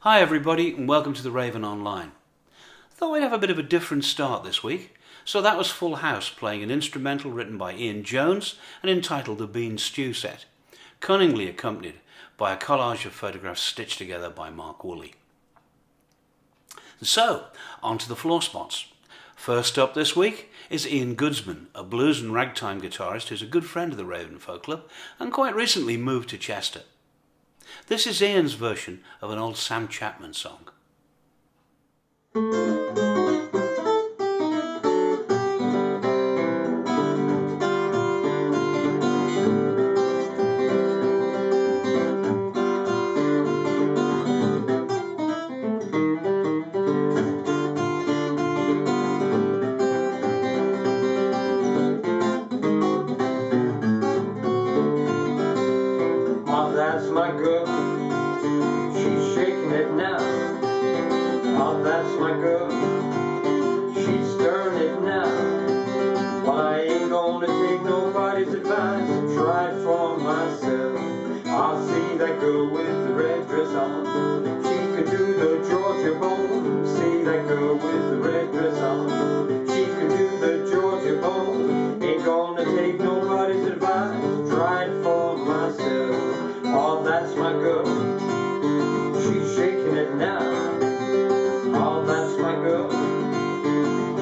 Hi everybody and welcome to the Raven Online. Thought we'd have a bit of a different start this week, so that was Full House playing an instrumental written by Ian Jones and entitled The Bean Stew Set, cunningly accompanied by a collage of photographs stitched together by Mark Woolley. So, on to the floor spots. First up this week is Ian Goodsman, a blues and ragtime guitarist who's a good friend of the Raven Folk Club and quite recently moved to Chester. This is Ian's version of an old Sam Chapman song. That's my girl, she's shaking it now. Oh, that's my girl, she's stirring it now. Well, I ain't gonna take nobody's advice and try it for myself. I'll see that girl with the red dress on. She could do the Georgia bone. See that girl with the red dress on. She could do the Georgia bone. Ain't gonna take nobody's advice, try it for myself. Oh, that's my girl, she's shaking it now. Oh, that's my girl,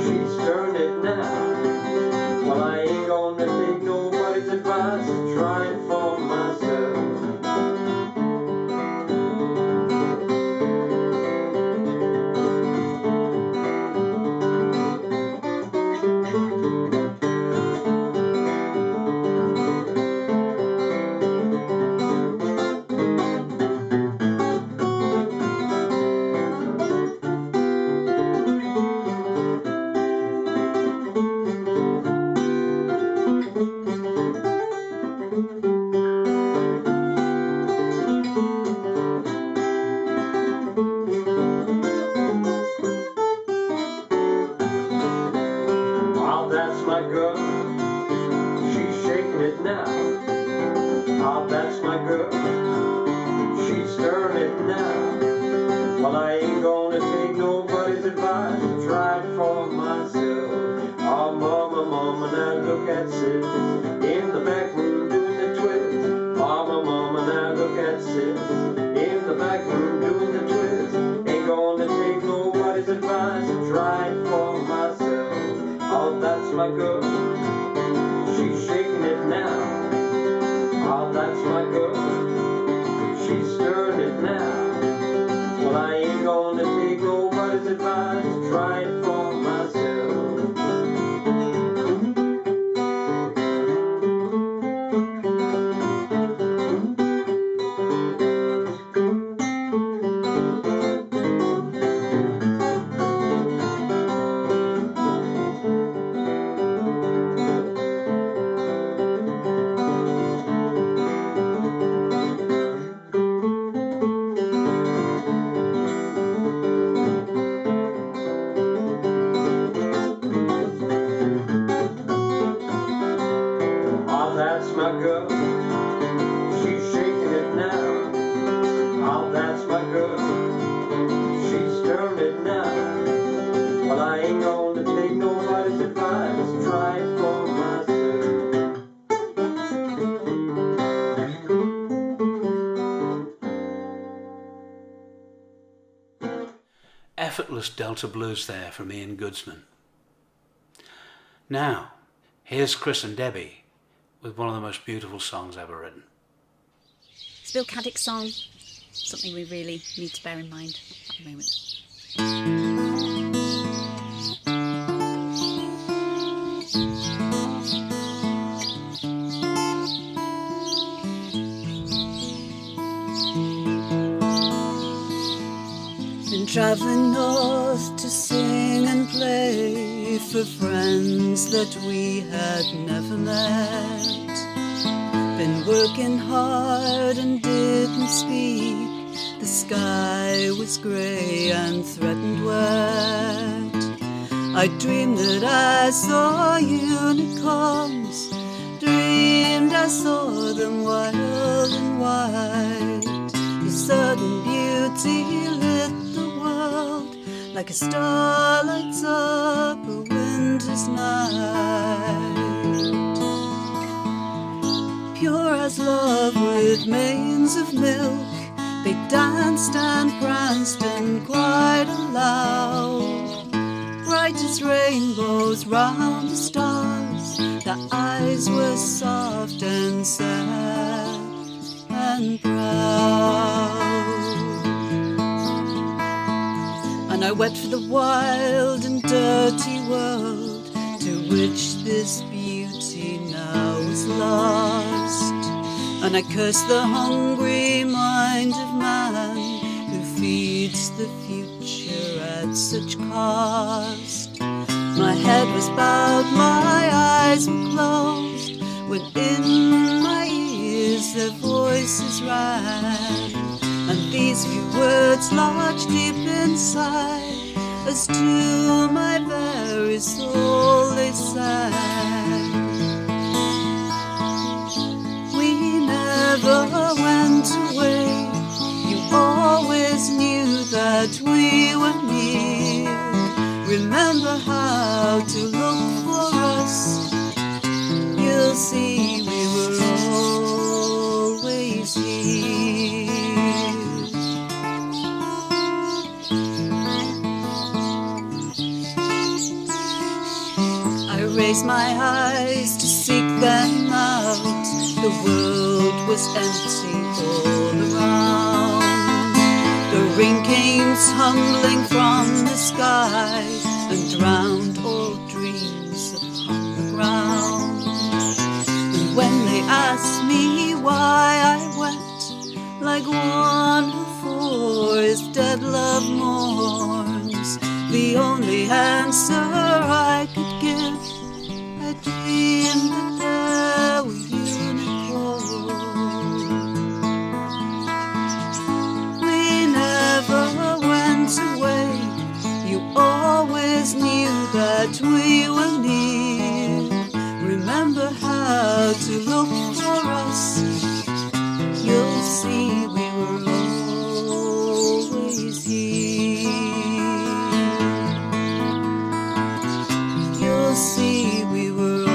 she's stirring it now. Well, I ain't gonna take nobody's advice and try it for myself. That's my girl, she's shaking it now. Oh, that's my girl, she's stirring it now. Well, I ain't gonna take nobody's advice and try it for myself. Oh, mama, mama, now look at sis in the back room doing the twist. Mama, mama, now look at sis in the back room doing the twist. Ain't gonna take nobody's advice and try it for myself. Oh, that's my girl, she's shaking it now. Oh, that's my girl, she's stirring it now. Well, I ain't gonna take nobody's advice, try it for myself. That's my girl, she's shaking it now. Oh, that's my girl, she's stirring it now. Well, I ain't gonna take nobody's advice, try it for myself. Effortless Delta Blues there from Ian Goodsman. Now, here's Chris and Debbie with one of the most beautiful songs ever written. It's Bill Caddick's song, something we really need to bear in mind at the moment. Been travelling north to sing and play for friends that we had never met. Been working hard and didn't speak. The sky was grey and threatened wet. I dreamed that I saw unicorns, dreamed I saw them wild and white. Your sudden beauty like a star lights up a winter's night. Pure as love with mains of milk, they danced and pranced and cried aloud. Bright as rainbows round the stars, their eyes were soft and sad and proud. And I wept for the wild and dirty world to which this beauty now is lost. And I cursed the hungry mind of man who feeds the future at such cost. My head was bowed, my eyes were closed, when in my ears their voices rang, and these few words lodged deep inside, as to my very soul they sang. We never went away, you always knew that we were near. Remember how to look for us, you'll see we were always here. I raised my eyes to seek them out, the world was empty all around. The rain came tumbling from the sky and drowned all dreams upon the ground. And when they asked me why I wept, like one who for his dead love mourns, the only answer I could give, I dreamed that there were unicorns. We never went away, you always knew that we were near. Remember how to look for us, you'll see we were always here. You'll see we were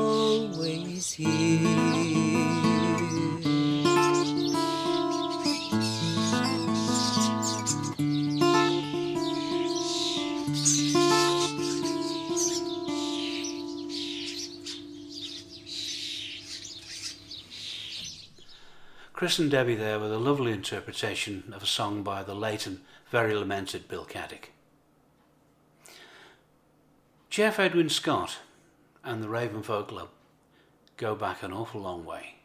always here. Chris and Debbie there with a lovely interpretation of a song by the late and very lamented Bill Caddick. Jeff Edwin Scott and the Raven Folk Club go back an awful long way.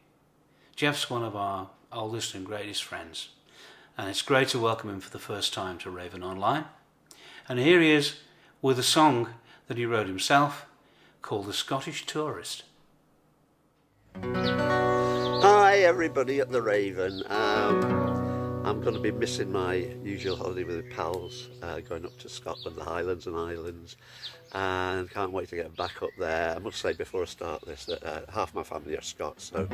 Jeff's one of our oldest and greatest friends, and it's great to welcome him for the first time to Raven Online. And here he is with a song that he wrote himself called The Scottish Tourist. Hi everybody at the Raven. I'm going to be missing my usual holiday with the pals, going up to Scotland, the Highlands and Islands, and can't wait to get back up there. I must say before I start this that half my family are Scots, so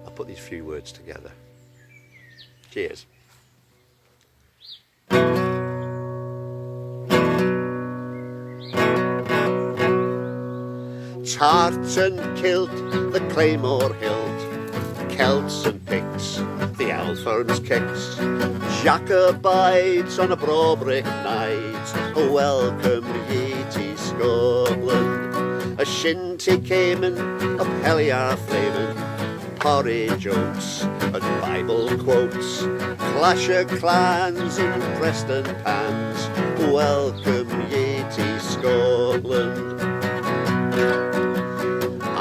I'll put these few words together. Cheers. Tartan kilt, the claymore hilt, Celts and Picts, the Alferns kicks, Jacobites on a brobrick night, welcome ye to Scotland. A shinty cayman, a Helliar flamin', porridge oats and Bible quotes, clash of clans and Preston pans, welcome ye to Scotland.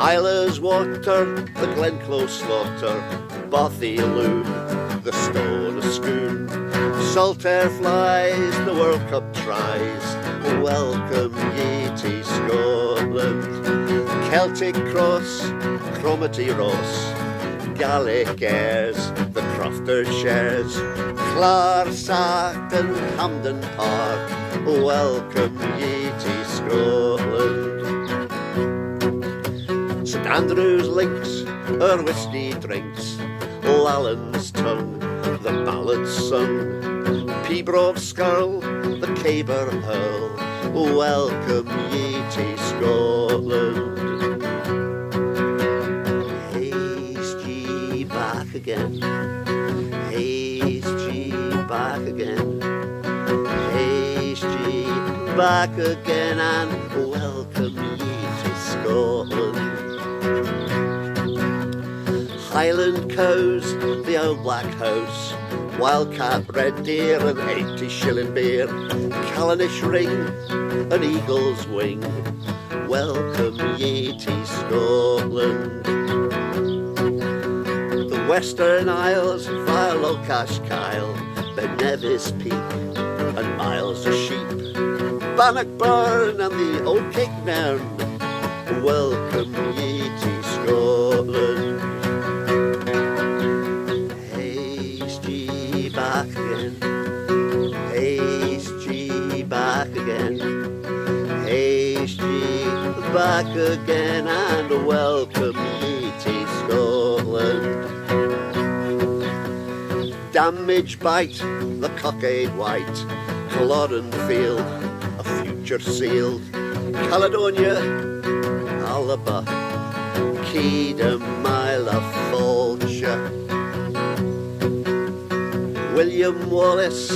Isla's water, the Glenclose slaughter, Bothy loom, the Stone Scoon, Saltaire flies, the World Cup tries, welcome ye to Scotland. Celtic Cross, Cromarty Ross, Gaelic airs, the Crofter shares, Clarsach and Hampden Park, welcome ye to Scotland. St Andrew's links, her whiskey drinks, Lallan's tongue, the ballads sung, Peabrove Skull, the Caber Hurl, welcome ye to Scotland. Haste ye back again, haste ye back again, haste ye back again, and welcome ye to Scotland. Highland cows, the old black house, wildcat red deer and 80 shilling beer, Callanish ring, an eagle's wing, welcome ye to Scotland. The Western Isles via Locash Kyle, Ben Nevis Peak and miles of sheep, Bannockburn and the Old Cape Nairn, welcome ye to Scotland. Back again, haste ye back again, haste ye back again, and welcome ye to Scotland. Damage bite, the cockade white, Culloden Field, a future sealed, Caledonia, Alaba, Keedom, Mila, Fulcher, William Wallace,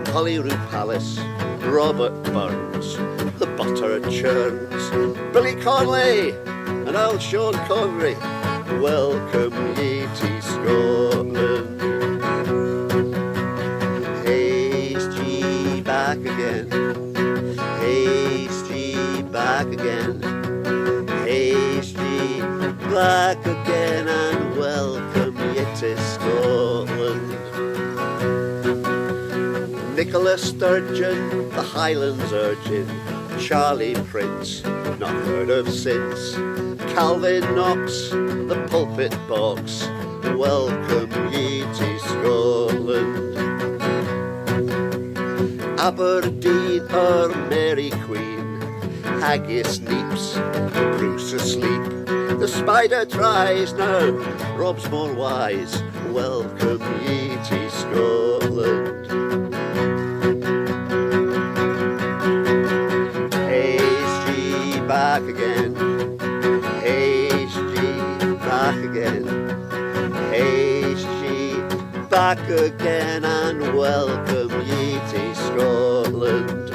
Holyrood Palace, Robert Burns, the butter churns, Billy Conley and old Sean Connery, welcome ye to Scotland. Haste ye back again, haste ye back again, haste ye back again, and welcome ye to Scotland. Nicholas Sturgeon, the Highlands urging, Charlie Prince, not heard of since, Calvin Knox, the pulpit box, welcome ye to Scotland. Aberdeen, our Mary Queen, Haggis Neeps, Bruce asleep, the spider tries now, Rob's more wise, welcome ye to Scotland. Back again, haste ye back again, haste ye back again, and welcome ye to Scotland.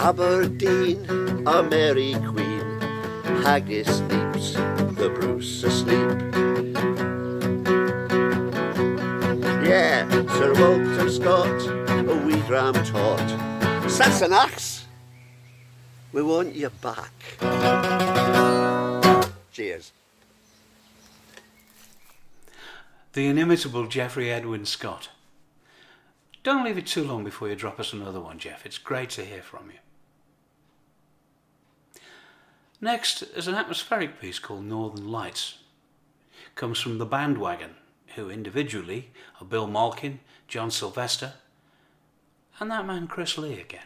Aberdeen, our Mary Queen, Haggis sleeps, the Bruce asleep. Yeah, Sir Walter Scott, a wee dram tot, Sassenachs, we want you back. Cheers. The inimitable Geoffrey Edwin Scott. Don't leave it too long before you drop us another one, Jeff. It's great to hear from you. Next is an atmospheric piece called Northern Lights. It comes from the Bandwagon, who individually are Bill Malkin, John Sylvester, and that man Chris Lee again.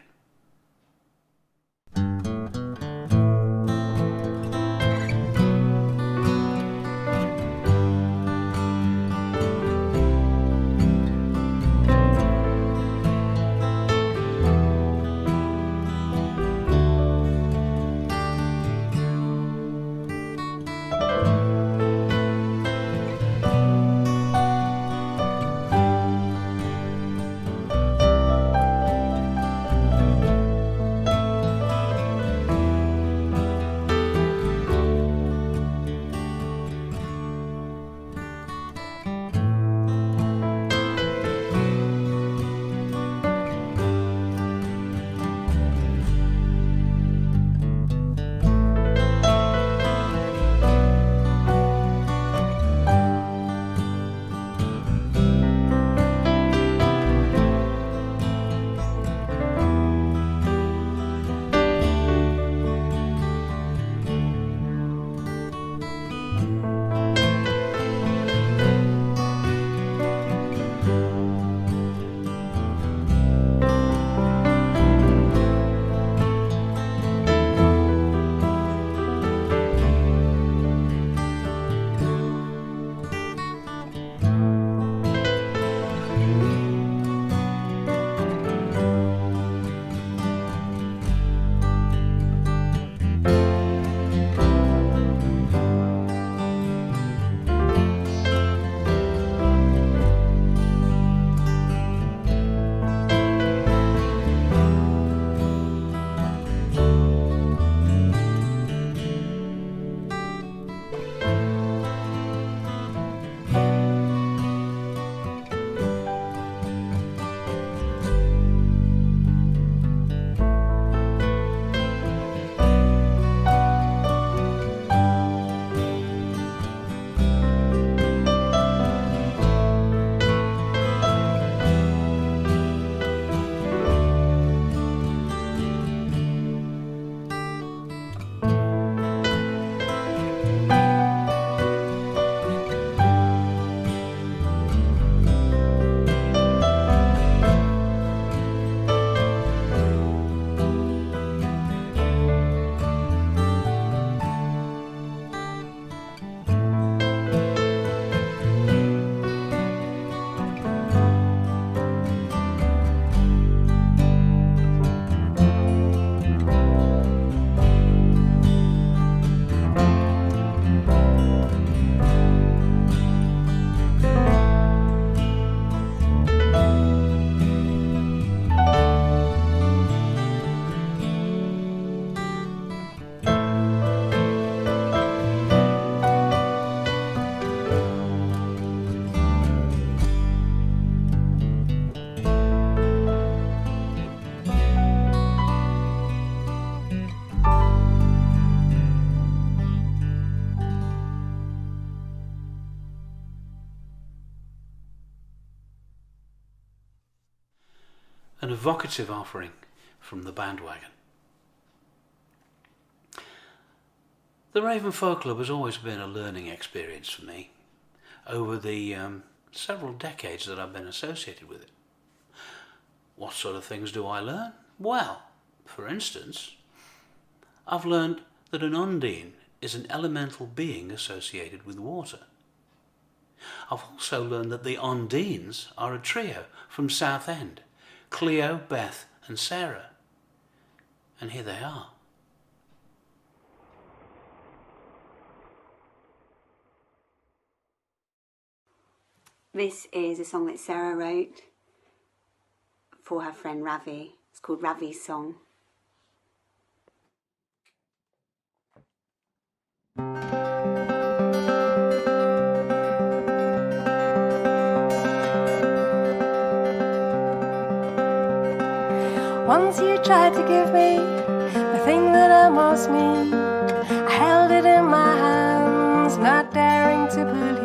an evocative offering from the bandwagon. The Raven Folk Club has always been a learning experience for me over the several decades that I've been associated with it. What sort of things do I learn? Well, for instance, I've learned that an undine is an elemental being associated with water. I've also learned that the Undines are a trio from Southend: Cleo, Beth and Sarah. And here they are. This is a song that Sarah wrote for her friend Ravi. It's called Ravi's Song. Once you tried to give me the thing that I most need. I held it in my hands, not daring to believe.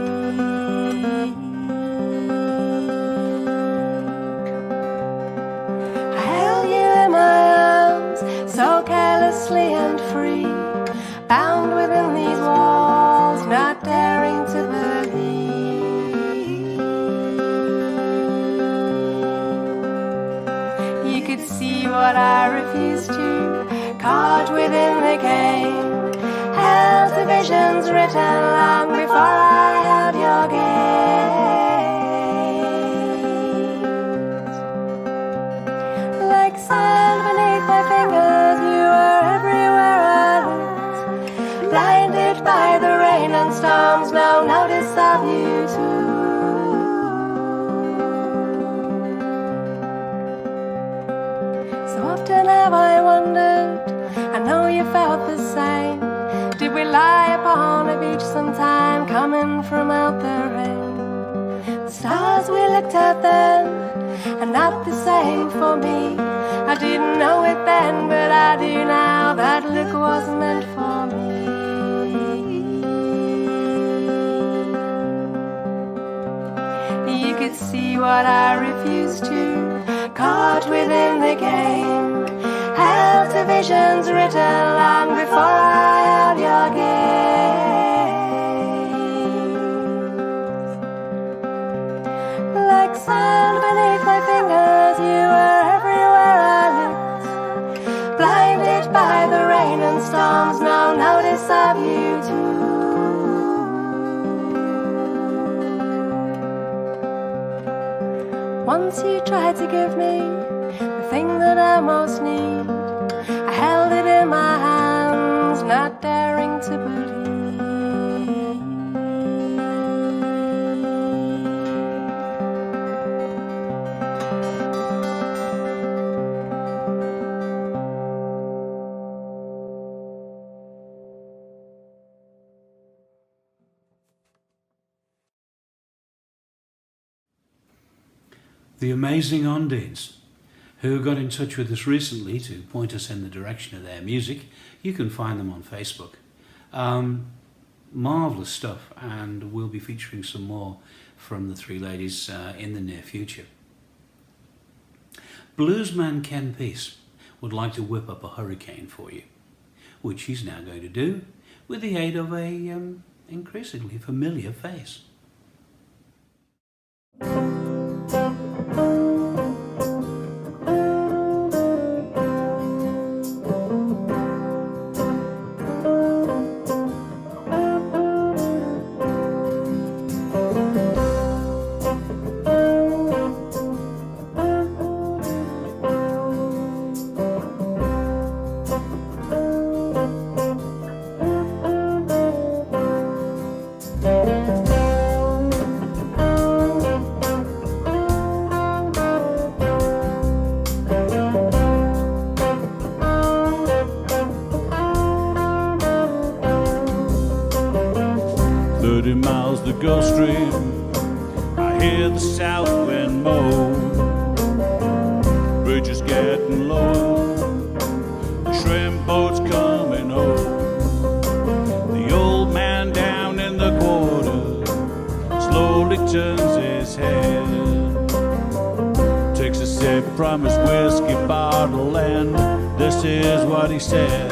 I held you in my arms, so carelessly and free, bound within these walls, not daring to believe. You could see what I refused to, caught within the game, held the visions written long before I held your gaze. Like sand beneath my fingers, you were everywhere I looked, blinded by the rain and storms, no notice of you too. So often have I wondered, I know you felt the same. Did we lie upon a beach sometime, coming from out the rain? The stars we looked at then are not the same for me. I didn't know it then, but I do now. That look was meant for me. You could see what I refused to, caught within the game, held to visions written long before I held your gaze. Like sand beneath my fingers, you were everywhere I looked, blinded by the rain and storms, no notice of you too. Once you tried to give me the thing that I most need. I held it in my hands, not daring to believe. The Amazing Undines, who got in touch with us recently to point us in the direction of their music. You can find them on Facebook. Marvellous stuff, and we'll be featuring some more from the three ladies in the near future. Bluesman Ken Peace would like to whip up a hurricane for you, which he's now going to do with the aid of a increasingly familiar face. The Gulf Stream, I hear the south wind moan. Bridges getting lower, shrimp boats coming home. The old man down in the quarter slowly turns his head, takes a sip from his whiskey bottle, and this is what he said.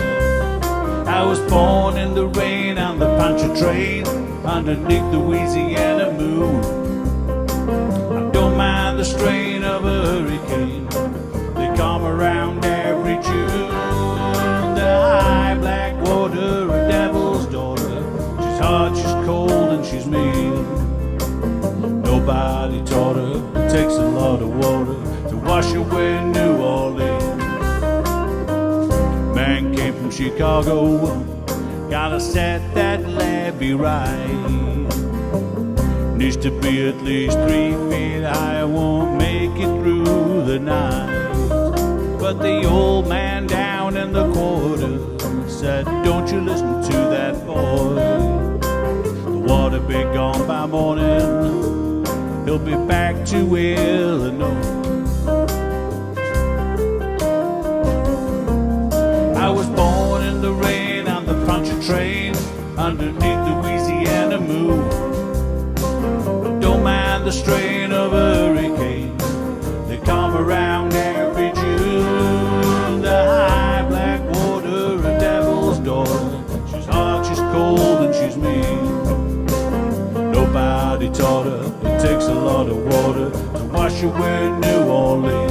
I was born in the rain on the Pancho train, underneath the Louisiana moon. I don't mind the strain of a hurricane, they come around every June. The high black water, a devil's daughter, she's hot, she's cold, and she's mean. Nobody taught her it takes a lot of water to wash away New Orleans. Man came from Chicago, gotta set that levee right. Needs to be at least 3 feet high, won't make it through the night. But the old man down in the quarter said, don't you listen to that boy. The water be gone by morning, he'll be back to Illinois. I was born in the rain on the Pancho train, underneath the Louisiana moon. I don't mind the strain of a hurricane, they come around every June. The high black water, a devil's daughter, she's hot, she's cold, and she's mean. Nobody taught her it takes a lot of water to wash away New Orleans.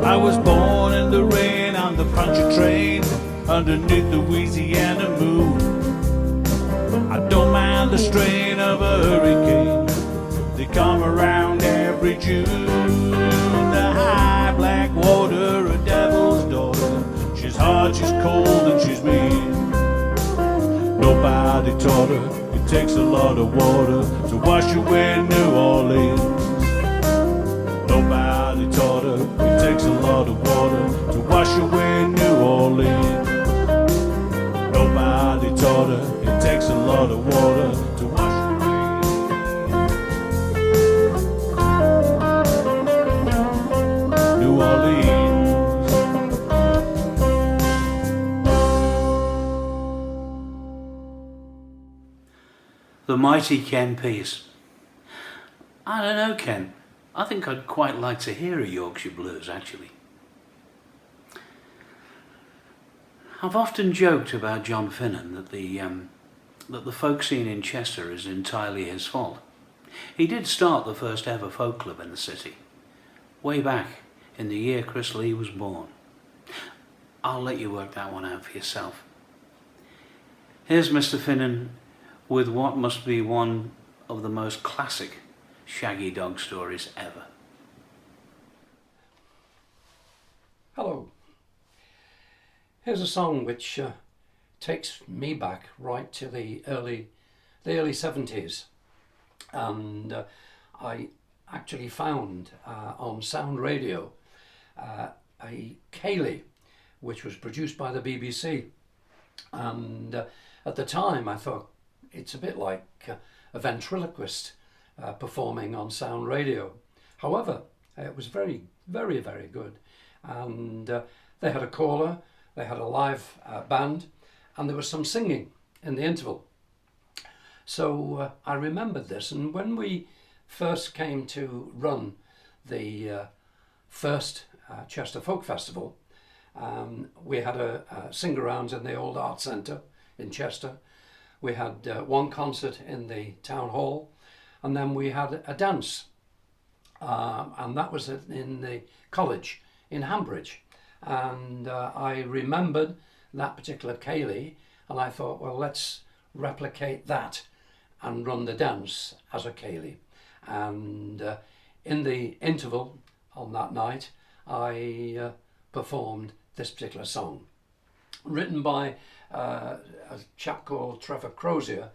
I was born in the rain on the Pancho train, underneath the Louisiana moon. I don't mind the strain of a hurricane, they come around every June. The high black water, a devil's daughter, she's hot, she's cold, and she's mean. Nobody taught her it takes a lot of water to wash away New Orleans. Nobody taught her it takes a lot of water to wash away New Orleans. Nobody taught her it takes a lot of water to wash away New Orleans. The mighty Ken Peace. I don't know, Ken. I think I'd quite like to hear a Yorkshire blues, actually. I've often joked about John Finnan that the folk scene in Chester is entirely his fault. He did start the first ever folk club in the city, way back in the year Chris Lee was born. I'll let you work that one out for yourself. Here's Mr. Finnan with what must be one of the most classic Shaggy Dog stories ever. Hello. Here's a song which takes me back right to the early 70s, and I actually found on Sound Radio a Ceilidh which was produced by the BBC, and at the time I thought it's a bit like a ventriloquist performing on Sound Radio. However, it was very, very, very good, and they had a caller, they had a live band, and there was some singing in the interval. So I remembered this, and when we first came to run the first Chester Folk Festival, we had a sing-arounds in the old Art Centre in Chester. We had one concert in the town hall, and then we had a dance, and that was in the college in Hambridge. And I remembered that particular ceilidh, and I thought, well, let's replicate that and run the dance as a ceilidh. And in the interval on that night, I performed this particular song, written by a chap called Trevor Crozier,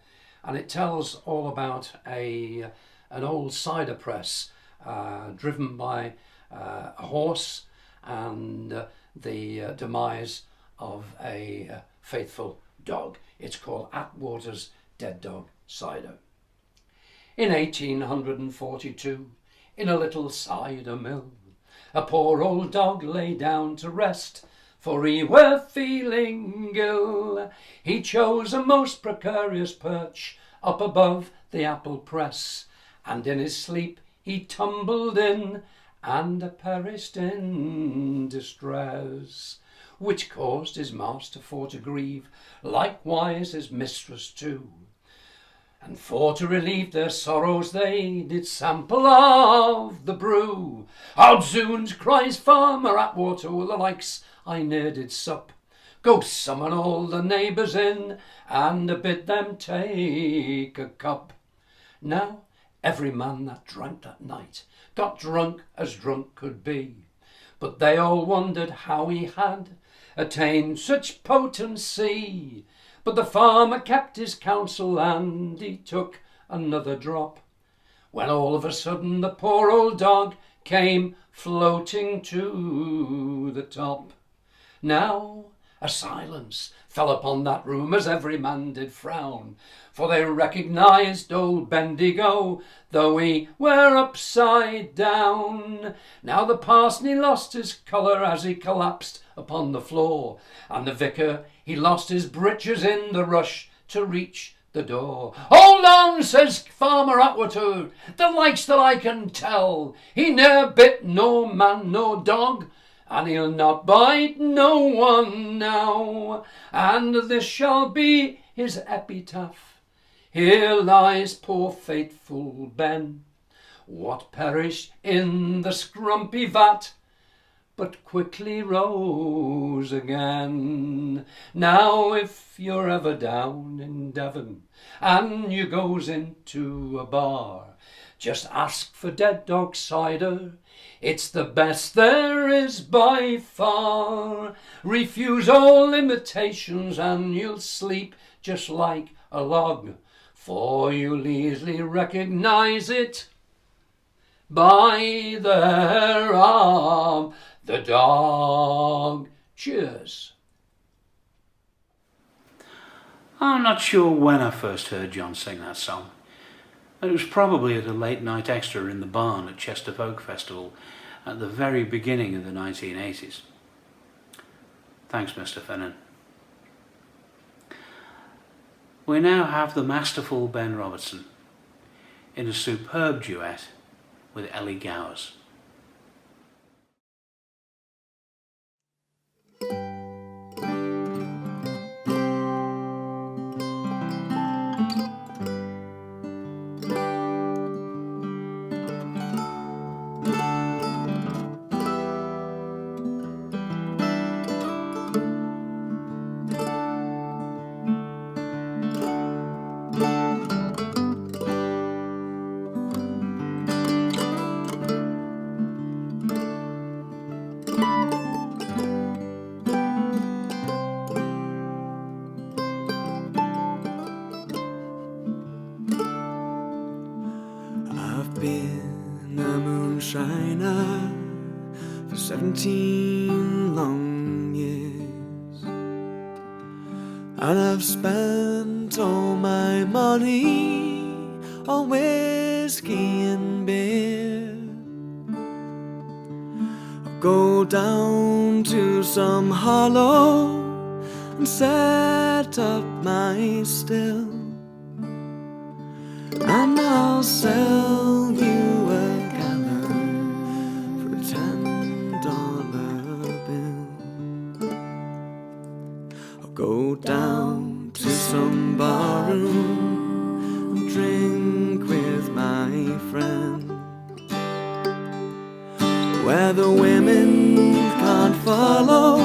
and it tells all about an old cider press driven by a horse and the demise of a faithful dog. It's called Atwater's Dead Dog Cider. In 1842, in a little cider mill, a poor old dog lay down to rest, for he were feeling ill. He chose a most precarious perch up above the apple press, and in his sleep he tumbled in and perished in distress, which caused his master for to grieve, likewise his mistress too. And for to relieve their sorrows they did sample of the brew. "Odzoons," cries Farmer Atwater, "with the likes I ne'er did sup. Go summon all the neighbours in, and bid them take a cup." Now every man that drank that night got drunk as drunk could be, but they all wondered how he had attained such potency. But the farmer kept his counsel and he took another drop, when all of a sudden the poor old dog came floating to the top. Now a silence fell upon that room as every man did frown, for they recognised old Bendigo, though he were upside down. Now the parson he lost his colour as he collapsed upon the floor, and the vicar he lost his breeches in the rush to reach the door. "Hold on," says Farmer Atwater, "the likes that I can tell. He ne'er bit nor man nor dog, and he'll not bite no one now. And this shall be his epitaph: here lies poor faithful Ben, what perished in the scrumpy vat, but quickly rose again." Now if you're ever down in Devon and you goes into a bar, just ask for Dead Dog Cider, it's the best there is by far. Refuse all imitations and you'll sleep just like a log, for you'll easily recognise it by the hair of the dog. Cheers. I'm not sure when I first heard John sing that song, but it was probably at a late night extra in the barn at Chester Folk Festival at the very beginning of the 1980s. Thanks, Mr. Finnan. We now have the masterful Ben Robertson in a superb duet with Ellie Gowers. Been a moonshiner for 17 long years, and I've spent all my money on whiskey and beer. I'll go down to some hollow and set up my still, and I'll sell you a gallon for a $10 bill. I'll go down to some barroom and drink with my friends, where the women can't follow,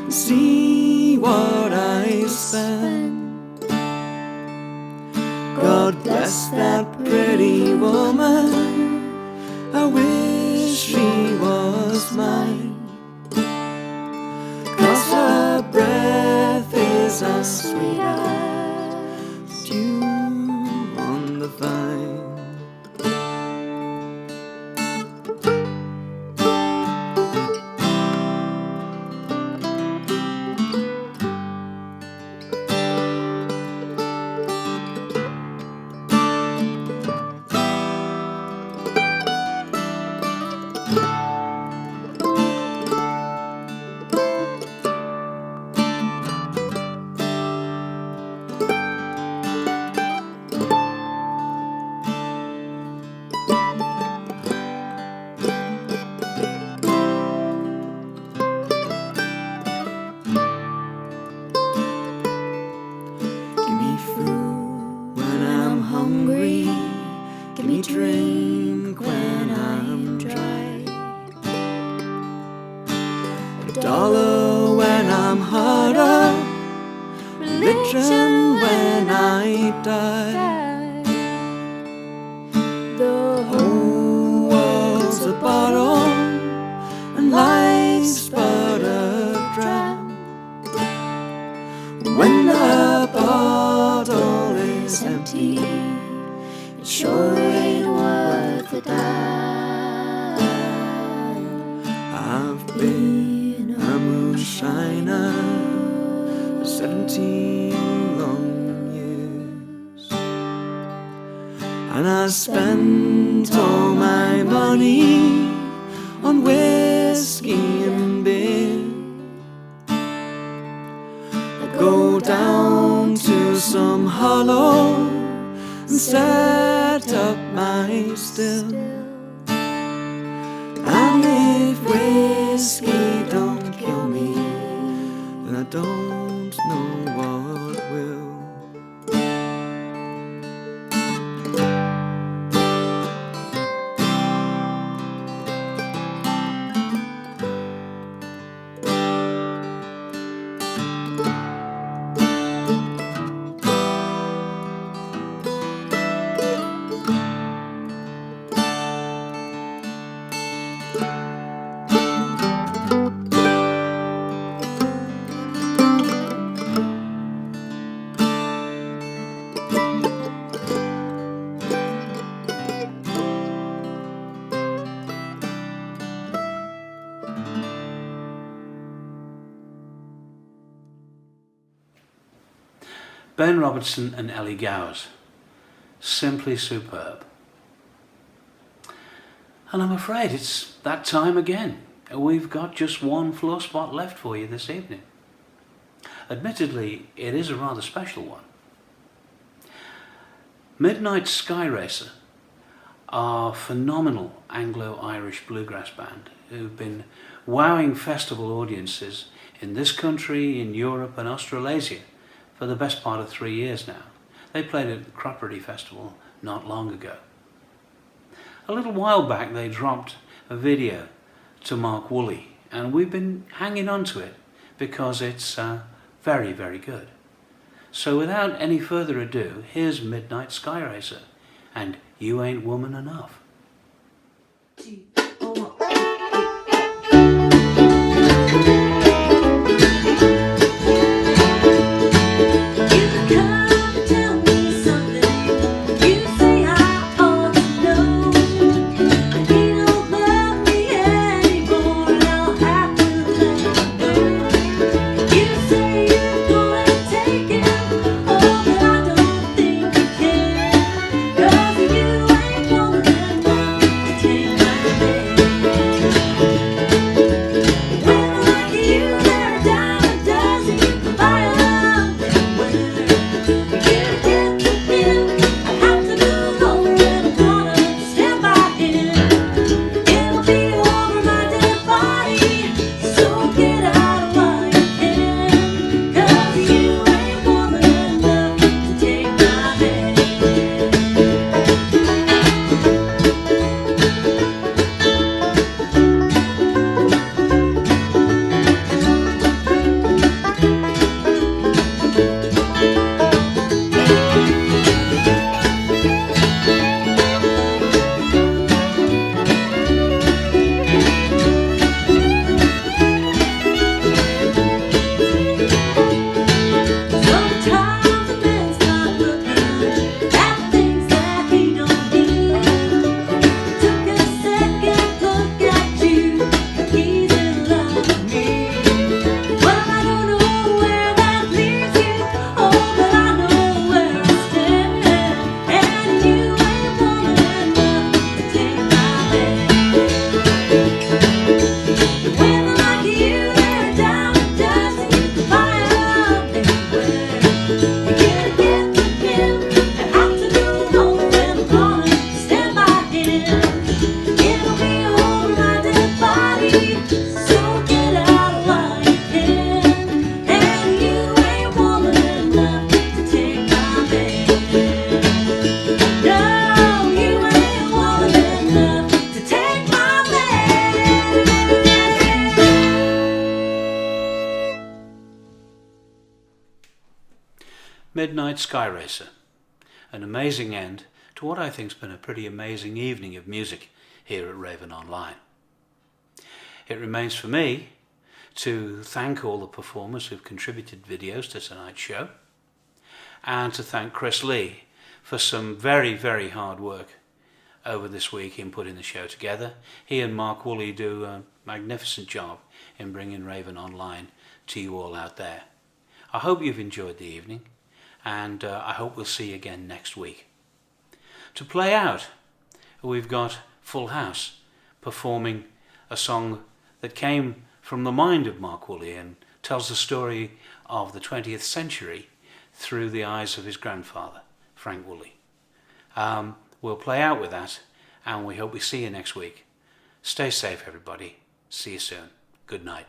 see what I spent. God bless that pretty woman, I wish she was mine. 'Cause her breath is as sweet as dew on the vine. Drink when I'm dry, $1 when I'm hard up, religion when I die. The whole world's a bottle and life's but a dram. When the bottle is empty, it sure ain't worth a dime. I've been a moonshiner for 17 long years, and I spent all my money on whiskey and beer. I go down to some hollow and set up my still, and if whiskey don't kill me, then I don't know what will. Ben Robertson and Ellie Gowers, simply superb. And I'm afraid it's that time again. We've got just one floor spot left for you this evening. Admittedly, it is a rather special one. Midnight Sky Racer are a phenomenal Anglo-Irish bluegrass band who've been wowing festival audiences in this country, in Europe and Australasia for the best part of 3 years now. They played at the Cropredy Festival not long ago. A little while back they dropped a video to Mark Woolley, and we've been hanging on to it because it's very, very good. So without any further ado, here's Midnight Sky Racer and You Ain't Woman Enough. Take my Midnight Sky Racer. An amazing end to what I think's been a pretty amazing evening of music here at Raven Online. It remains for me to thank all the performers who've contributed videos to tonight's show, and to thank Chris Lee for some very, very hard work over this week in putting the show together. He and Mark Woolley do a magnificent job in bringing Raven Online to you all out there. I hope you've enjoyed the evening, and I hope we'll see you again next week. To play out, we've got Full House performing a song that came from the mind of Mark Woolley and tells the story of the 20th century through the eyes of his grandfather, Frank Woolley. We'll play out with that, and we hope we see you next week. Stay safe, everybody. See you soon. Good night.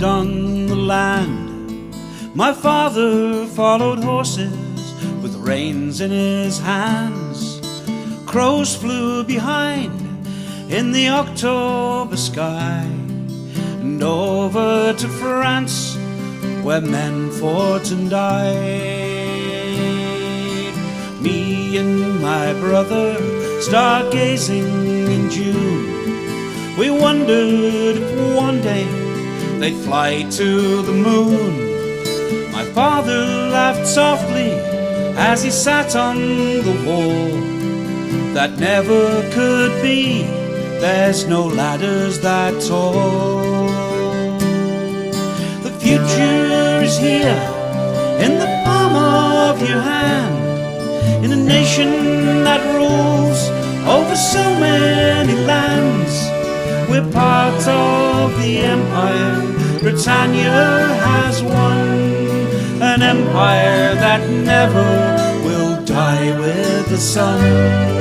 On the land, my father followed horses with reins in his hands. Crows flew behind in the October sky, and over to France where men fought and died. Me and my brother stargazing in June, we wondered if one day they'd fly to the moon. My father laughed softly as he sat on the wall. That never could be, there's no ladders that tall. The future is here in the palm of your hand, in a nation that rules over so many lands. We're part of the empire Britannia has won, an empire that never will die with the sun.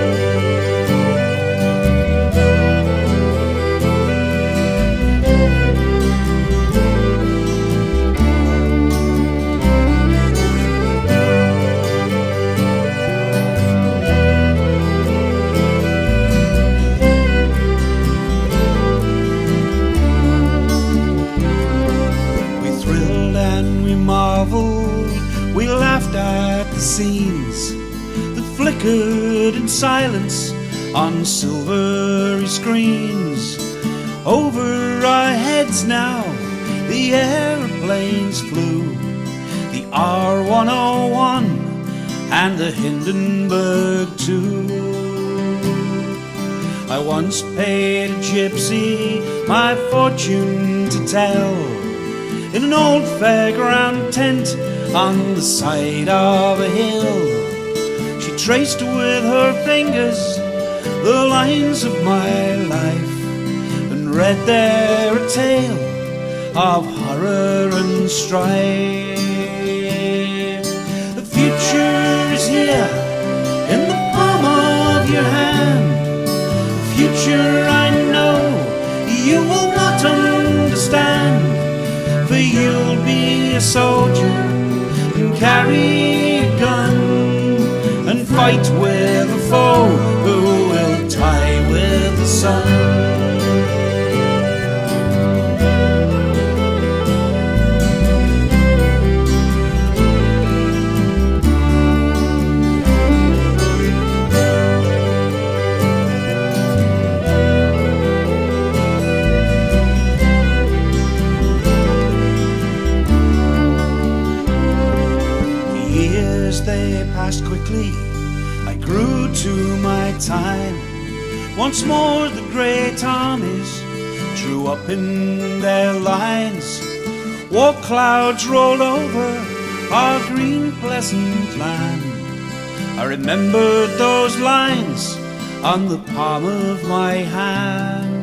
We laughed at the scenes that flickered in silence on silvery screens. Over our heads now the aeroplanes flew, the R101 and the Hindenburg too. I once paid a gypsy my fortune to tell, in an old fairground tent on the side of a hill. She traced with her fingers the lines of my life and read there a tale of horror and strife. The future is here in the palm of your hand, a future I know you will not understand. For you'll be a soldier and carry a gun and fight with a foe who will die with the sun. They passed quickly, I grew to my time. Once more the great armies drew up in their lines. War clouds rolled over our green pleasant land. I remembered those lines on the palm of my hand.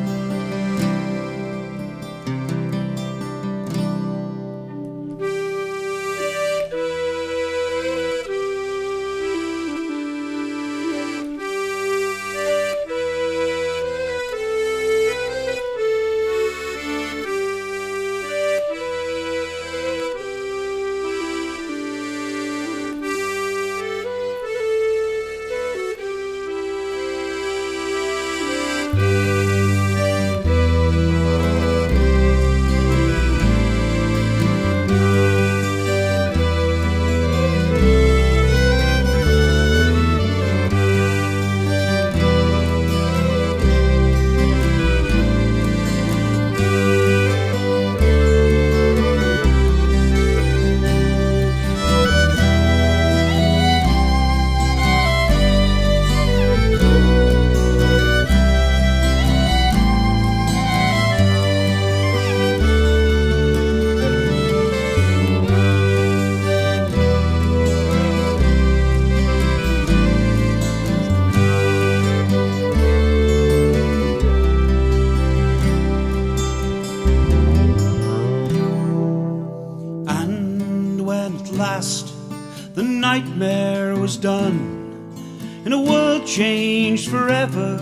nightmare was done. In a world changed forever,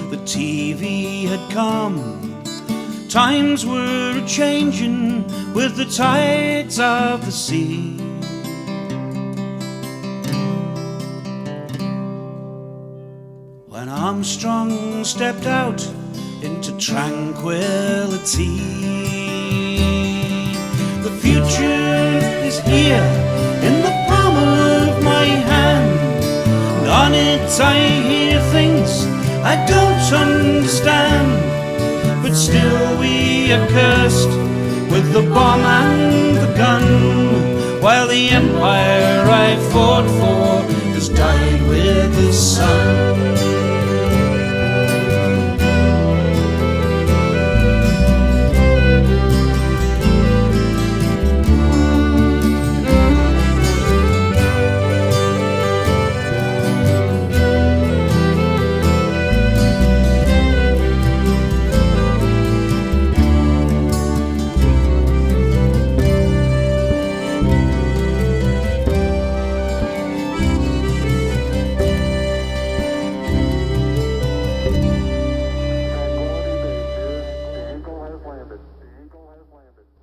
the TV had come. Times were changing with the tides of the sea. When Armstrong stepped out into tranquility, the future is here in the palm of my hand. And on it I hear things I don't understand. But still we are cursed with the bomb and the gun, while the empire I fought for has died with the sun. The Eagle has landed.